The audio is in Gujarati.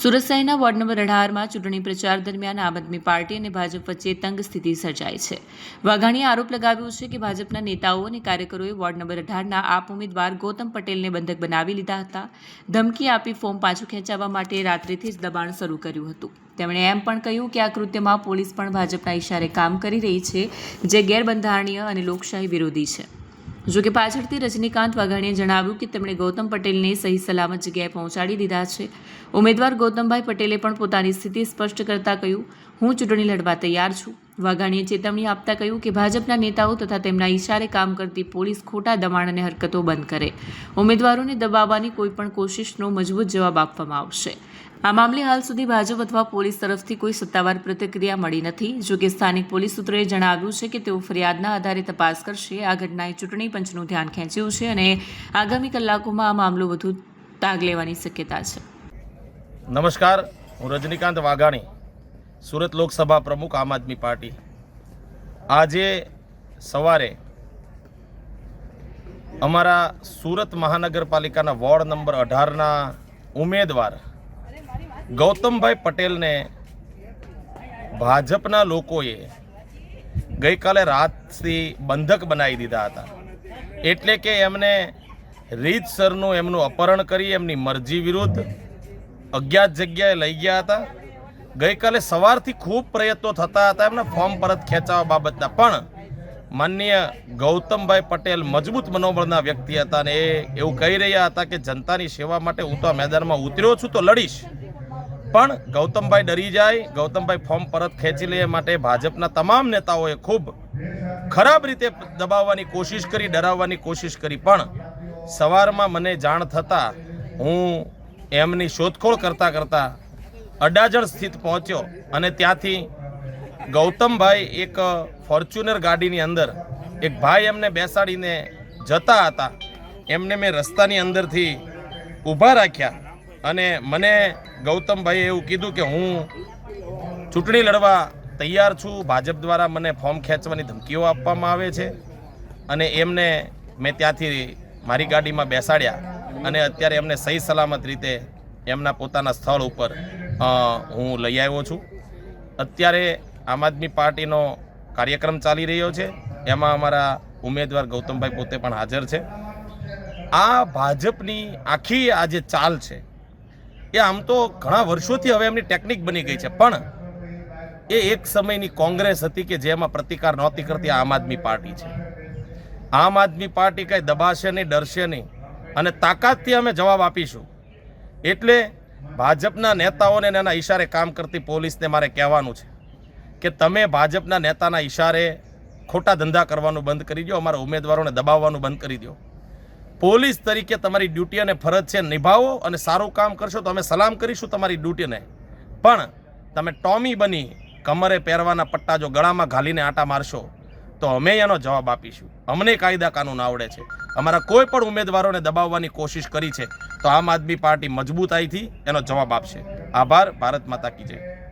સુરત શહેરના વોર્ડ નંબર 18માં ચૂંટણી પ્રચાર દરમિયાન આમ આદમી પાર્ટી અને ભાજપ વચ્ચે તંગ સ્થિતિ સર્જાઈ છે। વાઘાણીએ આરોપ લગાવ્યો છે કે ભાજપના નેતાઓ અને કાર્યકરોએ વોર્ડ નંબર 18ના આપ ઉમેદવાર ગૌતમ પટેલને બંધક બનાવી લીધા હતા। ધમકી આપી ફોર્મ પાછું ખેંચાવવા માટે રાત્રિથી જ દબાણ શરૂ કર્યું હતું। તેમણે એમ પણ કહ્યું કે આ કૃત્યમાં પોલીસ પણ ભાજપના ઇશારે કામ કરી રહી છે, જે ગેરબંધારણીય અને લોકશાહી વિરોધી છે। જોકે પાછળથી રજનીકાંત વાઘાણીએ જણાવ્યું કે તેમણે ગૌતમ પટેલને સહી સલામત જગ્યાએ પહોંચાડી દીધા છે। ઉમેદવાર ગૌતમભાઈ પટેલે પણ પોતાની સ્થિતિ સ્પષ્ટ કરતા કહ્યું, હું ચૂંટણી લડવા તૈયાર છું। વાઘાણીએ ચેતવણી આપતા કહ્યું કે ભાજપના નેતાઓ તથા તેમના ઇશારે કામ કરતી પોલીસ ખોટા દબાણ અને હરકતો બંધ કરે, ઉમેદવારોને દબાવવાની કોઈપણ કોશિશનો મજબૂત જવાબ આપવામાં આવશે। આ મામલે હાલ સુધી ભાજપ અથવા પોલીસ તરફથી કોઈ સત્તાવાર પ્રતિક્રિયા મળી નથી। જોકે સ્થાનિક પોલીસ સૂત્રોએ જણાવ્યું છે કે તેઓ ફરિયાદના આધારે તપાસ કરશે। આ ઘટનાએ ચૂંટણી પંચનું ધ્યાન ખેંચ્યું છે અને આગામી કલાકોમાં આ મામલો વધુ તાગ લેવાની શક્યતા છે। નમસ્કાર, હું રજનીકાંત વાઘાણી, સુરત લોકસભા પ્રમુખ, આમ આદમી પાર્ટી। આજે સવારે અમારા સુરત મહાનગરપાલિકાના વોર્ડ નંબર 18ના ઉમેદવાર ગૌતમભાઈ પટેલને ભાજપના લોકોએ ગઈકાલે રાતથી બંધક બનાવી દીધા હતા। એટલે કે એમને રીતસરનું એમનું અપહરણ કરી એમની મરજી વિરુદ્ધ અજ્ઞાત જગ્યાએ લઈ ગયા હતા। ગઈકાલે સવારથી ખૂબ પ્રયત્નો થતા હતા એમના ફોર્મ પરત ખેંચાવવા બાબતના, પણ માનનીય ગૌતમભાઈ પટેલ મજબૂત મનોબળના વ્યક્તિ હતા અને એ એવું કહી રહ્યા હતા કે જનતાની સેવા માટે હું તો આ મેદાનમાં ઉતર્યો છું તો લડીશ, પણ ગૌતમભાઈ ડરી જાય, ગૌતમભાઈ ફોર્મ પરત ખેંચી લે માટે ભાજપના તમામ નેતાઓએ ખૂબ ખરાબ રીતે દબાવવાની કોશિશ કરી, ડરાવવાની કોશિશ કરી। પણ સવારમાં મને જાણ થતાં હું એમની શોધખોળ કરતાં કરતાં અડાજણ સ્થિત પહોંચ્યો અને ત્યાંથી ગૌતમભાઈ એક ફોર્ચ્યુનર ગાડીની અંદર એક ભાઈ એમને બેસાડીને જતા હતા, એમને મેં રસ્તાની અંદરથી ઊભા રાખ્યા અને મને ગૌતમભાઈએ એવું કીધું કે હું ચૂંટણી લડવા તૈયાર છું, ભાજપ દ્વારા મને ફોર્મ ખેંચવાની ધમકીઓ આપવામાં આવે છે અને એમને મેં ત્યાંથી મારી ગાડીમાં બેસાડ્યા અને અત્યારે એમને સહી સલામત રીતે એમના પોતાના સ્થળ ઉપર હું લઈ આવ્યો છું। અત્યારે આમ આદમી પાર્ટીનો કાર્યક્રમ ચાલી રહ્યો છે, એમાં અમારા ઉમેદવાર ગૌતમભાઈ પોતે પણ હાજર છે। આ ભાજપની આખી આ જે ચાલ છે એ આમ તો ઘણા વર્ષોથી હવે એમની ટેકનિક બની ગઈ છે, પણ એ એક સમયની કોંગ્રેસ હતી કે જેમાં પ્રતિકાર નહોતી કરતી, આમ આદમી પાર્ટી છે। આમ આદમી પાર્ટી કંઈ દબાશે નહીં, ડરશે નહીં અને તાકાતથી અમે જવાબ આપીશું। એટલે ભાજપના નેતાઓને એના ઈશારે કામ કરતી પોલીસને મારે કહેવાનું છે કે તમે ભાજપના નેતાના ઈશારે ખોટા ધંધા કરવાનું બંધ કરી દો, અમારા ઉમેદવારોને દબાવવાનું બંધ કરી દો। પોલીસ તરીકે તમારી ડ્યુટી અને ફરજ છે, નિભાવો અને સારું કામ કરશો તો અમે સલામ કરીશું તમારી ડ્યુટીને। પણ તમે ટોમી બની કમરે પહેરવાના પટ્ટા જો ગળામાં ઘાલીને આટા મારશો તો અમે એનો જવાબ આપીશું। અમને કાયદા કાનૂન આવડે છે, અમારા કોઈ પણ ઉમેદવારોને દબાવવાની કોશિશ કરી છે તો આમ આદમી પાર્ટી મજબૂતાઈથી એનો જવાબ આપશે। આભાર। ભારત માતા કી જય।